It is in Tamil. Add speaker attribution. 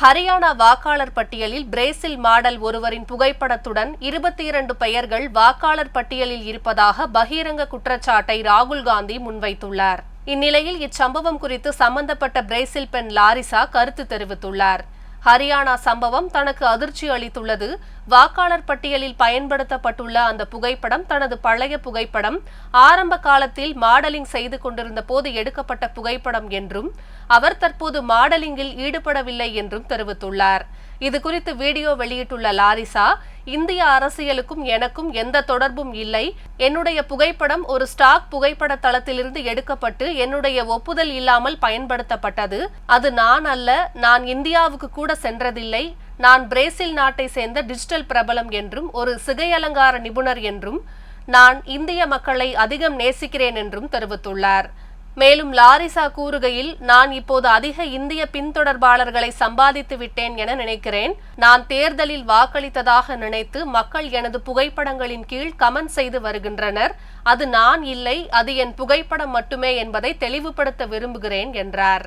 Speaker 1: ஹரியானா வாக்காளர் பட்டியலில் பிரேசில் மாடல் ஒருவரின் புகைப்படத்துடன் 22 பெயர்கள் வாக்காளர் பட்டியலில் இருப்பதாக பகிரங்க குற்றச்சாட்டை ராகுல் காந்தி முன்வைத்துள்ளார். இந்நிலையில் இச்சம்பவம் குறித்து சம்பந்தப்பட்ட பிரேசில் பெண் லாரிசா கருத்து தெரிவித்துள்ளார். ஹரியானா சம்பவம் தனக்கு அதிர்ச்சி அளித்துள்ளது. வாக்காளர் பட்டியலில் பயன்படுத்தப்பட்டுள்ள அந்த புகைப்படம் தனது பழைய புகைப்படம், ஆரம்ப காலத்தில் மாடலிங் செய்து கொண்டிருந்த போது எடுக்கப்பட்ட புகைப்படம் என்றும் அவர் தற்போது மாடலிங்கில் ஈடுபடவில்லை என்றும் தெரிவித்துள்ளார். இதுகுறித்து வீடியோ வெளியிட்டுள்ள லாரிசா, இந்திய அரசியலுக்கும் எனக்கும் எந்த தொடர்பும் இல்லை. என்னுடைய புகைப்படம் ஒரு ஸ்டாக் புகைப்பட தளத்திலிருந்து எடுக்கப்பட்டு என்னுடைய ஒப்புதல் இல்லாமல் பயன்படுத்தப்பட்டது. அது நான் அல்ல. நான் இந்தியாவுக்கு கூட சென்றதில்லை. நான் பிரேசில் நாட்டை சேர்ந்த டிஜிட்டல் பிரபலம் என்றும் ஒரு சிகை அலங்கார நிபுணர் என்றும் நான் இந்திய மக்களை அதிகம் நேசிக்கிறேன் என்றும் தெரிவித்துள்ளார். மேலும் லாரிசா கூறுகையில், நான் இப்போது அதிக இந்திய பின்தொடர்பாளர்களை சம்பாதித்து விட்டேன் என நினைக்கிறேன். நான் தேர்தலில் வாக்களித்ததாக நினைத்து மக்கள் எனது புகைப்படங்களின் கீழ் கமெண்ட் செய்து வருகின்றனர். அது நான் இல்லை, அது என் புகைப்படம் மட்டுமே என்பதை தெளிவுபடுத்த விரும்புகிறேன் என்றார்.